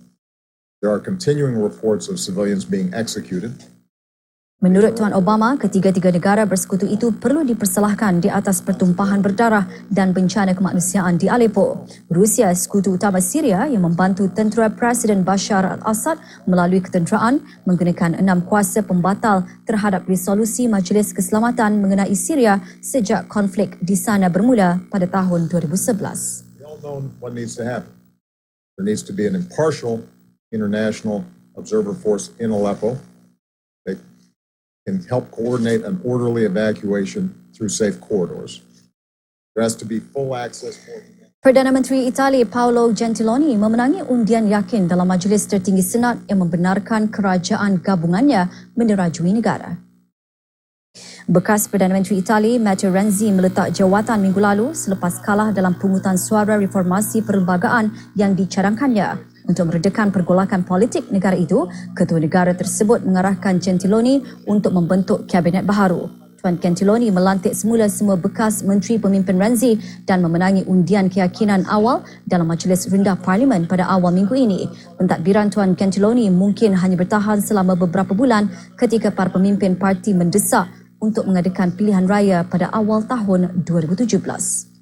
There are continuing reports of civilians being executed. Menurut Tuan Obama, ketiga-tiga negara bersekutu itu perlu dipersalahkan di atas pertumpahan berdarah dan bencana kemanusiaan di Aleppo. Rusia, sekutu utama Syria yang membantu tentera Presiden Bashar al-Assad melalui ketenteraan menggunakan 6 kuasa pembatal terhadap resolusi Majlis Keselamatan mengenai Syria sejak konflik di sana bermula pada tahun 2011. We all know what needs to happen. There needs to be an impartial international observer force in Aleppo that can help coordinate an orderly evacuation through safe corridors. There has to be full access for Perdana Menteri Itali Paolo Gentiloni memenangi undian yakin dalam Majlis Tertinggi Senat yang membenarkan kerajaan gabungannya menerajui negara. Bekas Perdana Menteri Itali Matteo Renzi meletak jawatan minggu lalu selepas kalah dalam pungutan suara reformasi perlembagaan yang dicadangkannya. Untuk meredakan pergolakan politik negara itu, ketua negara tersebut mengarahkan Gentiloni untuk membentuk kabinet baharu. Tuan Gentiloni melantik semula semua bekas menteri pemimpin Renzi dan memenangi undian keyakinan awal dalam Majlis Rendah Parlimen pada awal minggu ini. Pentadbiran Tuan Gentiloni mungkin hanya bertahan selama beberapa bulan ketika para pemimpin parti mendesak untuk mengadakan pilihan raya pada awal tahun 2017.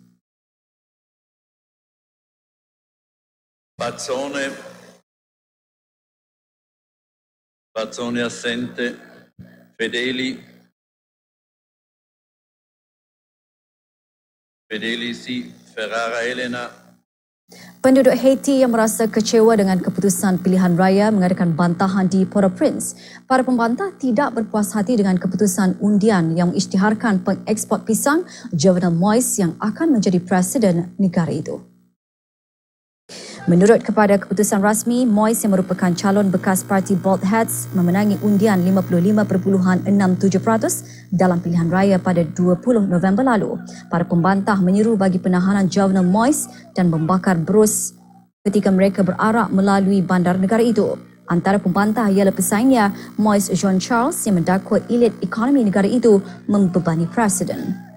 Bazzone assente, Fedeli si, Ferrara Elena. Penduduk Haiti yang merasa kecewa dengan keputusan pilihan raya mengadakan bantahan di Port-au-Prince. Para pembantah tidak berpuas hati dengan keputusan undian yang mengisytiharkan pengeksport pisang Jovenel Moïse yang akan menjadi presiden negara itu. Menurut kepada keputusan rasmi, Moïse yang merupakan calon bekas parti Bald Heads memenangi undian 55.67% dalam pilihan raya pada 20 November lalu. Para pembantah menyeru bagi penahanan Jovenel Moïse dan membakar berus ketika mereka berarak melalui bandar negara itu. Antara pembantah ialah pesaingnya Moïse Jean Charles yang mendakwa elit ekonomi negara itu membebani presiden.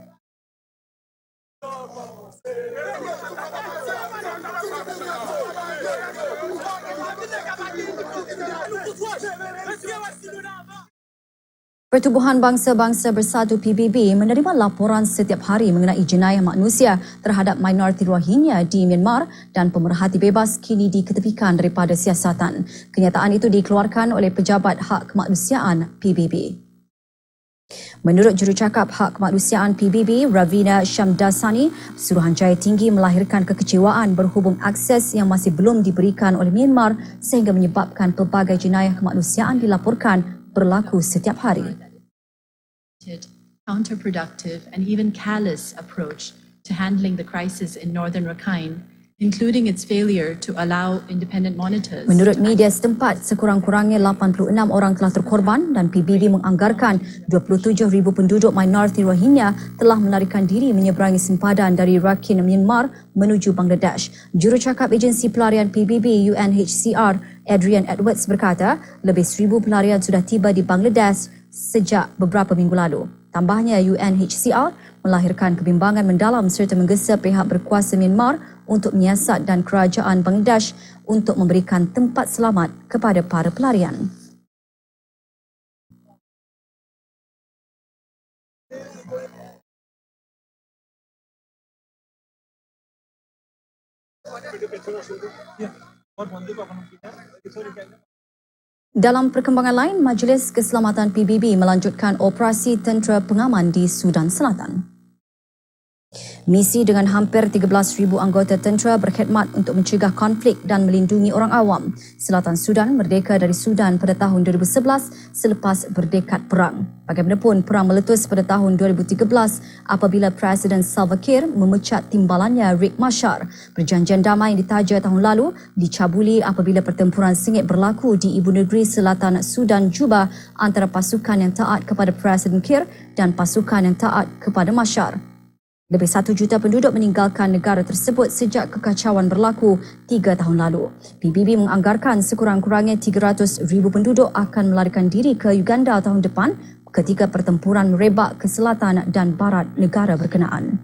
Pertubuhan Bangsa-Bangsa Bersatu PBB menerima laporan setiap hari mengenai jenayah manusia terhadap minoriti Rohingya di Myanmar dan pemerhati bebas kini diketepikan daripada siasatan. Kenyataan itu dikeluarkan oleh Pejabat Hak Kemanusiaan PBB. Menurut jurucakap Hak Kemanusiaan PBB, Ravina Shamdasani, Suruhanjaya Tinggi melahirkan kekecewaan berhubung akses yang masih belum diberikan oleh Myanmar sehingga menyebabkan pelbagai jenayah kemanusiaan dilaporkan berlaku setiap hari. Counterproductive and even callous approach to handling the crisis in northern Rakhine, including its failure to allow independent monitors. Menurut media setempat, sekurang-kurangnya 86 orang telah terkorban dan PBB menganggarkan 27,000 penduduk minoriti Rohingya telah melarikan diri menyeberangi sempadan dari Rakhine, Myanmar menuju Bangladesh. Jurucakap Agensi Pelarian PBB UNHCR, Adrian Edwards berkata, lebih 1,000 pelarian sudah tiba di Bangladesh sejak beberapa minggu lalu. Tambahnya, UNHCR melahirkan kebimbangan mendalam serta menggesa pihak berkuasa Myanmar untuk menyiasat dan kerajaan Bangladesh untuk memberikan tempat selamat kepada para pelarian. Dalam perkembangan lain, Majlis Keselamatan PBB melanjutkan operasi tentera pengaman di Sudan Selatan. Misi dengan hampir 13,000 anggota tentera berkhidmat untuk mencegah konflik dan melindungi orang awam. Selatan Sudan merdeka dari Sudan pada tahun 2011 selepas berdekat perang. Bagaimanapun, perang meletus pada tahun 2013 apabila Presiden Salva Kiir memecat timbalannya Riek Machar. Perjanjian damai yang ditaja tahun lalu dicabuli apabila pertempuran sengit berlaku di ibu negeri Selatan Sudan, Juba, antara pasukan yang taat kepada Presiden Kiir dan pasukan yang taat kepada Machar. Lebih 1 juta penduduk meninggalkan negara tersebut sejak kekacauan berlaku 3 tahun lalu. PBB menganggarkan sekurang-kurangnya 300,000 penduduk akan melarikan diri ke Uganda tahun depan ketika pertempuran merebak ke selatan dan barat negara berkenaan.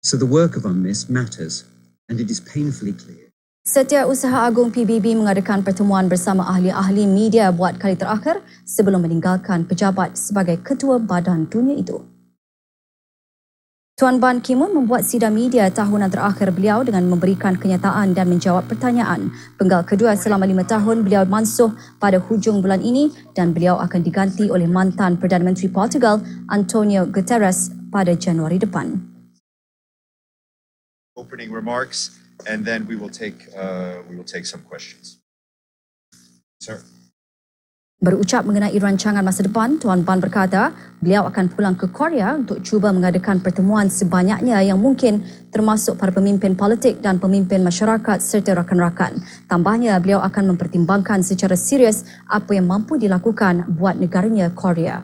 So the work of UNMISS matters. And it is painfully clear. Setiausaha Agung PBB mengadakan pertemuan bersama ahli-ahli media buat kali terakhir sebelum meninggalkan pejabat sebagai ketua badan dunia itu. Tuan Ban Ki-moon membuat sidang media tahunan terakhir beliau dengan memberikan kenyataan dan menjawab pertanyaan. Penggal kedua selama 5 tahun beliau mansuh pada hujung bulan ini dan beliau akan diganti oleh mantan Perdana Menteri Portugal Antonio Guterres pada Januari depan. Opening remarks, and then we will take some questions. Sir. Berucap mengenai rancangan masa depan, Tuan Ban berkata beliau akan pulang ke Korea untuk cuba mengadakan pertemuan sebanyaknya yang mungkin termasuk para pemimpin politik dan pemimpin masyarakat serta rakan-rakan. Tambahnya, beliau akan mempertimbangkan secara serius apa yang mampu dilakukan buat negaranya Korea.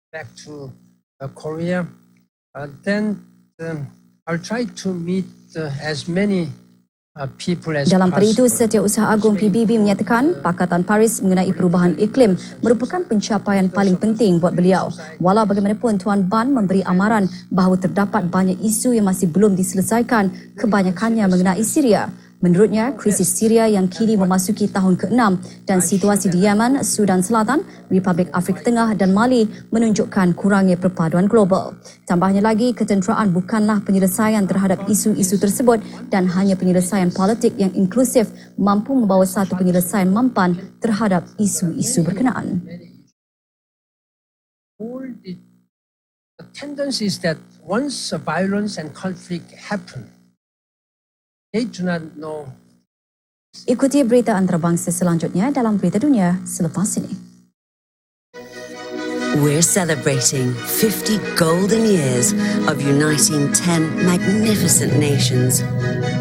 Back to Korea, then I'll try to meet as many people as Dalam pada itu, possible. Setiausaha Agung PBB menyatakan Pakatan Paris mengenai perubahan iklim merupakan pencapaian paling penting buat beliau. Walau bagaimanapun, Tuan Ban memberi amaran bahawa terdapat banyak isu yang masih belum diselesaikan, kebanyakannya mengenai Syria. Menurutnya, krisis Syria yang kini memasuki tahun ke-6 dan situasi di Yemen, Sudan Selatan, Republik Afrika Tengah dan Mali menunjukkan kurangnya perpaduan global. Tambahnya lagi, ketenteraan bukanlah penyelesaian terhadap isu-isu tersebut dan hanya penyelesaian politik yang inklusif mampu membawa satu penyelesaian mampan terhadap isu-isu berkenaan. All the tendency is that once violence and conflict happen, they do not know. Ikuti berita antarabangsa selanjutnya dalam Berita Dunia selepas ini. We're celebrating 50 golden years of uniting 10 magnificent nations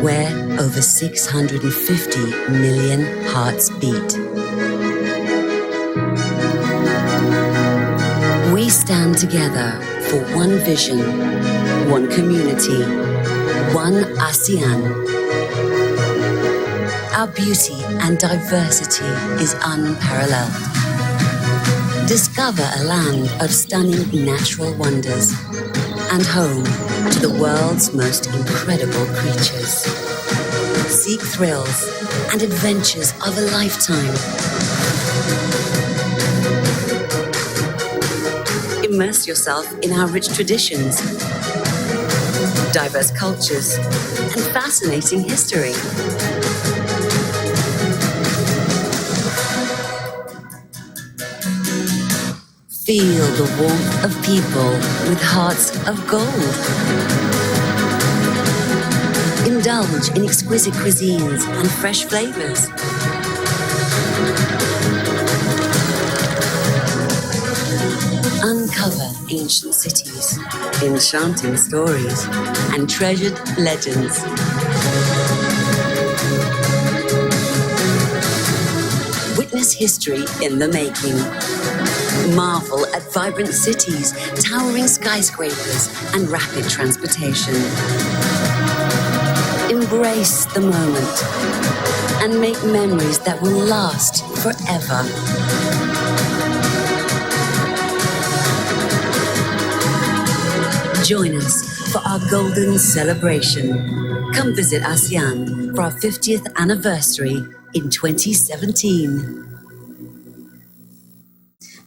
where over 650 million hearts beat. We stand together for one vision, one community, one ASEAN. Our beauty and diversity is unparalleled. Discover a land of stunning natural wonders and home to the world's most incredible creatures. Seek thrills and adventures of a lifetime. Immerse yourself in our rich traditions, diverse cultures, and fascinating history. Feel the warmth of people with hearts of gold. Indulge in exquisite cuisines and fresh flavors. Uncover ancient cities, enchanting stories, and treasured legends. Witness history in the making. Marvel at vibrant cities, towering skyscrapers, and rapid transportation. Embrace the moment and make memories that will last forever. Join us for our golden celebration. Come visit ASEAN for our 50th anniversary in 2017.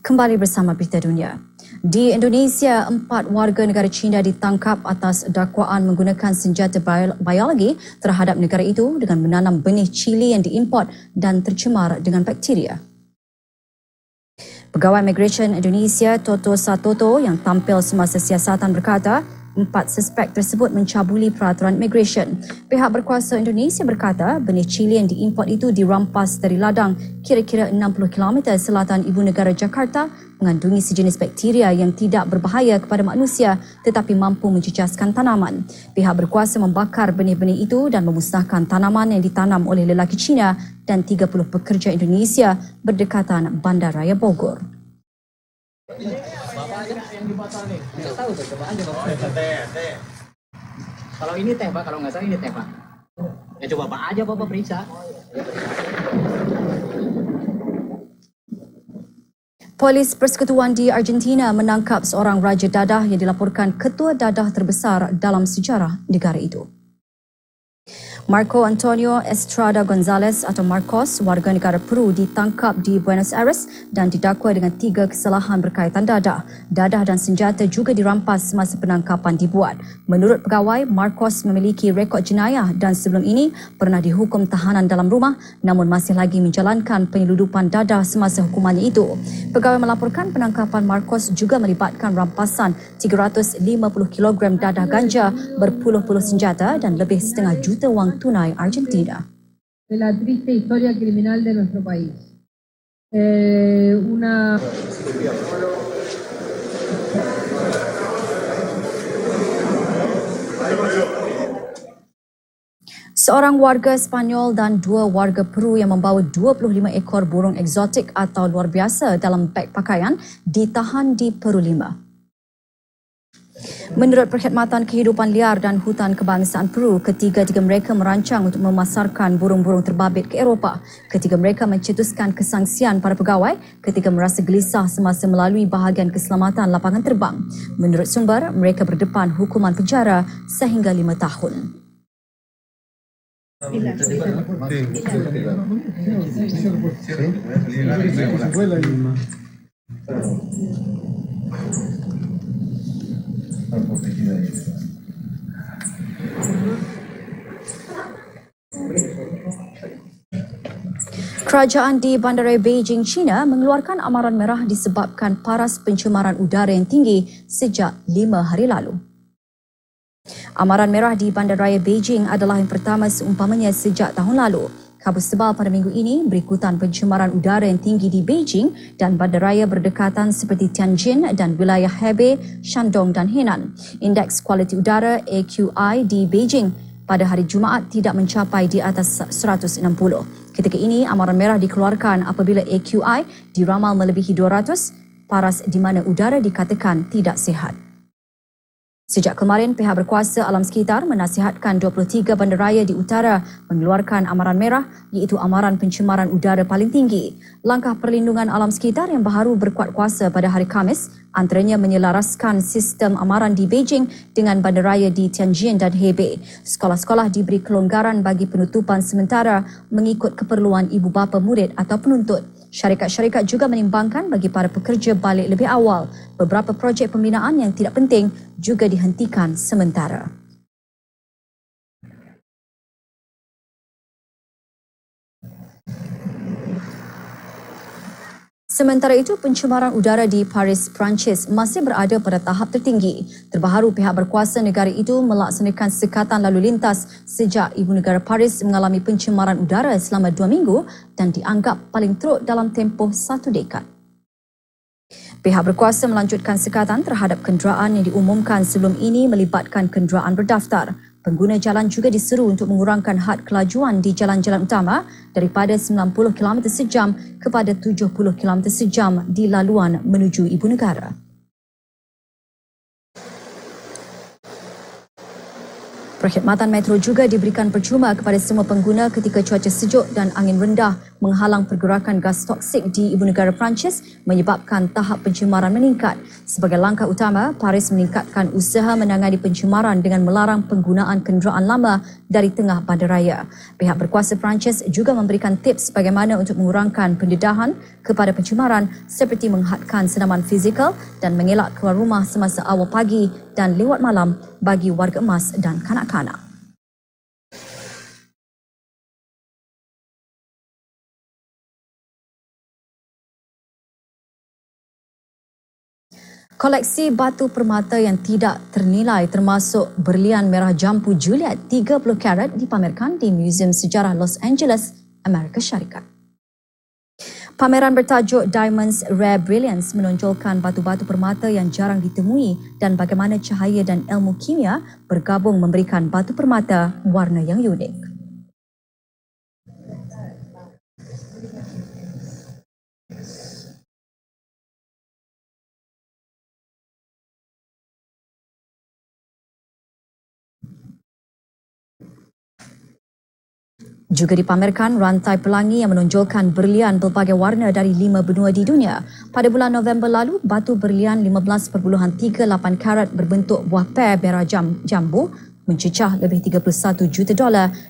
Kembali bersama berita dunia. Di Indonesia, 4 warga negara China ditangkap atas dakwaan menggunakan senjata biologi terhadap negara itu dengan menanam benih cili yang diimport dan tercemar dengan bakteria. Pegawai Migration Indonesia Toto Satoto yang tampil semasa siasatan berkata, 4 suspek tersebut mencabuli peraturan migration. Pihak berkuasa Indonesia berkata benih cili yang diimport itu dirampas dari ladang kira-kira 60 km selatan ibu negara Jakarta mengandungi sejenis bakteria yang tidak berbahaya kepada manusia tetapi mampu menjejaskan tanaman. Pihak berkuasa membakar benih-benih itu dan memusnahkan tanaman yang ditanam oleh lelaki Cina dan 30 pekerja Indonesia berdekatan Bandaraya Bogor. Kalau ini teh Pak, kalau nggak salah ini teh Pak. Ya coba Pak aja Bapak periksa. Polis Persekutuan di Argentina menangkap seorang raja dadah yang dilaporkan ketua dadah terbesar dalam sejarah negara itu. Marco Antonio Estrada Gonzalez atau Marcos, warga negara Peru, ditangkap di Buenos Aires dan didakwa dengan 3 kesalahan berkaitan dadah. Dadah dan senjata juga dirampas semasa penangkapan dibuat. Menurut pegawai, Marcos memiliki rekod jenayah dan sebelum ini pernah dihukum tahanan dalam rumah namun masih lagi menjalankan penyeludupan dadah semasa hukumannya itu. Pegawai melaporkan penangkapan Marcos juga melibatkan rampasan 350 kg dadah ganja, berpuluh-puluh senjata dan lebih setengah juta wang tunai Argentina. De la triste historia criminal de nuestro país. Seorang warga Spanyol dan 2 warga Peru yang membawa 25 ekor burung eksotik atau luar biasa dalam beg pakaian ditahan di Peru 5. Menurut Perkhidmatan Kehidupan Liar dan Hutan Kebangsaan Peru, ketiga-tiga mereka merancang untuk memasarkan burung-burung terbabit ke Eropah. Ketiga mereka mencetuskan kesangsian para pegawai ketika merasa gelisah semasa melalui bahagian keselamatan lapangan terbang. Menurut sumber, mereka berdepan hukuman penjara sehingga 5 tahun. Kerajaan di Bandaraya Beijing, China mengeluarkan amaran merah disebabkan paras pencemaran udara yang tinggi sejak 5 hari lalu. Amaran merah di Bandaraya Beijing adalah yang pertama seumpamanya sejak tahun lalu. Kabus tebal pada minggu ini berikutan pencemaran udara yang tinggi di Beijing dan bandaraya berdekatan seperti Tianjin dan wilayah Hebei, Shandong dan Henan. Indeks kualiti udara AQI di Beijing pada hari Jumaat tidak mencapai di atas 160. Ketika ini, amaran merah dikeluarkan apabila AQI diramal melebihi 200, paras di mana udara dikatakan tidak sihat. Sejak kemarin, pihak berkuasa alam sekitar menasihatkan 23 bandaraya di utara mengeluarkan amaran merah iaitu amaran pencemaran udara paling tinggi. Langkah perlindungan alam sekitar yang baru berkuat kuasa pada hari Khamis antaranya menyelaraskan sistem amaran di Beijing dengan bandaraya di Tianjin dan Hebei. Sekolah-sekolah diberi kelonggaran bagi penutupan sementara mengikut keperluan ibu bapa murid atau penuntut. Syarikat-syarikat juga menimbangkan bagi para pekerja balik lebih awal. Beberapa projek pembinaan yang tidak penting juga dihentikan sementara. Sementara itu, pencemaran udara di Paris, Perancis masih berada pada tahap tertinggi. Terbaru, pihak berkuasa negara itu melaksanakan sekatan lalu lintas sejak ibu negara Paris mengalami pencemaran udara selama 2 minggu dan dianggap paling teruk dalam tempoh 1 dekad. Pihak berkuasa melanjutkan sekatan terhadap kenderaan yang diumumkan sebelum ini melibatkan kenderaan berdaftar. Pengguna jalan juga diseru untuk mengurangkan had kelajuan di jalan-jalan utama daripada 90 km sejam kepada 70 km sejam di laluan menuju ibu negara. Perkhidmatan metro juga diberikan percuma kepada semua pengguna ketika cuaca sejuk dan angin rendah menghalang pergerakan gas toksik di ibu negara Perancis menyebabkan tahap pencemaran meningkat. Sebagai langkah utama, Paris meningkatkan usaha menangani pencemaran dengan melarang penggunaan kenderaan lama dari tengah bandaraya. Pihak berkuasa Perancis juga memberikan tips bagaimana untuk mengurangkan pendedahan kepada pencemaran seperti menghadkan senaman fizikal dan mengelak keluar rumah semasa awal pagi dan lewat malam bagi warga emas dan kanak-kanak. Koleksi batu permata yang tidak ternilai termasuk berlian merah jambu Juliet 30 karat dipamerkan di Museum Sejarah Los Angeles, Amerika Syarikat. Pameran bertajuk Diamonds Rare Brilliance menonjolkan batu-batu permata yang jarang ditemui dan bagaimana cahaya dan ilmu kimia bergabung memberikan batu permata warna yang unik. Juga dipamerkan rantai pelangi yang menonjolkan berlian pelbagai warna dari 5 benua di dunia. Pada bulan November lalu, batu berlian 15.38 karat berbentuk buah pear merah jambu mencecah lebih $31 juta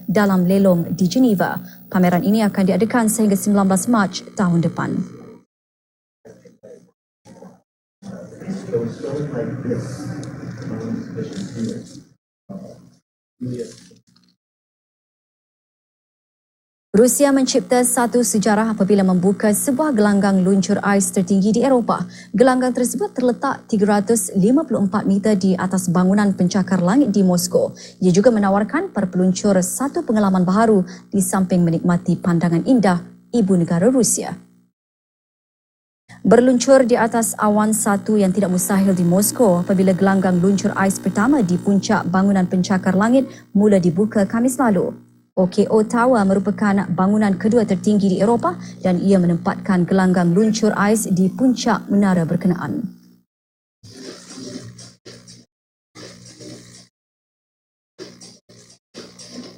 dalam lelong di Geneva. Pameran ini akan diadakan sehingga 19 Mac tahun depan. Rusia mencipta satu sejarah apabila membuka sebuah gelanggang luncur ais tertinggi di Eropah. Gelanggang tersebut terletak 354 meter di atas bangunan pencakar langit di Moskow. Ia juga menawarkan para peluncur satu pengalaman baharu di samping menikmati pandangan indah ibu negara Rusia. Berluncur di atas awan satu yang tidak mustahil di Moskow apabila gelanggang luncur ais pertama di puncak bangunan pencakar langit mula dibuka Khamis lalu. OKO Tower merupakan bangunan kedua tertinggi di Eropah dan ia menempatkan gelanggang luncur ais di puncak menara berkenaan.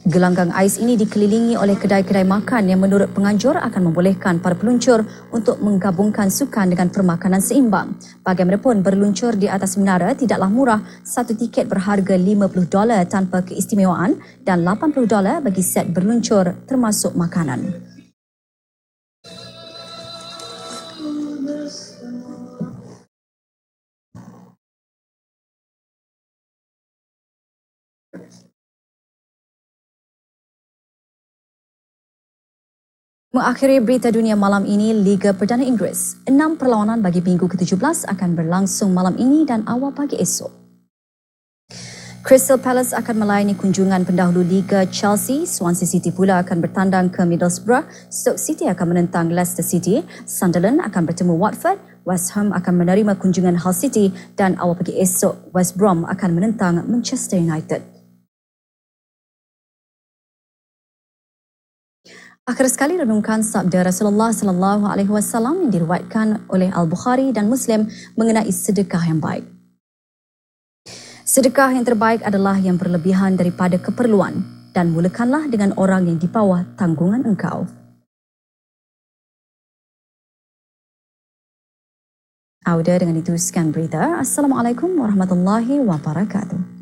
Gelanggang ais ini dikelilingi oleh kedai-kedai makan yang menurut penganjur akan membolehkan para peluncur untuk menggabungkan sukan dengan permakanan seimbang. Bagaimanapun, berluncur di atas menara tidaklah murah. Satu tiket berharga $50 tanpa keistimewaan dan $80 bagi set berluncur termasuk makanan. Mengakhiri berita dunia malam ini, Liga Perdana Inggeris. 6 perlawanan bagi minggu ke-17 akan berlangsung malam ini dan awal pagi esok. Crystal Palace akan melayani kunjungan pendahulu Liga Chelsea. Swansea City pula akan bertandang ke Middlesbrough. Stoke City akan menentang Leicester City. Sunderland akan bertemu Watford. West Ham akan menerima kunjungan Hull City dan awal pagi esok West Brom akan menentang Manchester United. Akhir sekali renungkan sabda Rasulullah sallallahu alaihi wasallam yang diriwayatkan oleh Al-Bukhari dan Muslim mengenai sedekah yang baik. Sedekah yang terbaik adalah yang berlebihan daripada keperluan dan mulakanlah dengan orang yang di bawah tanggungan engkau. Auda dengan itu sekian berita. Assalamualaikum warahmatullahi wabarakatuh.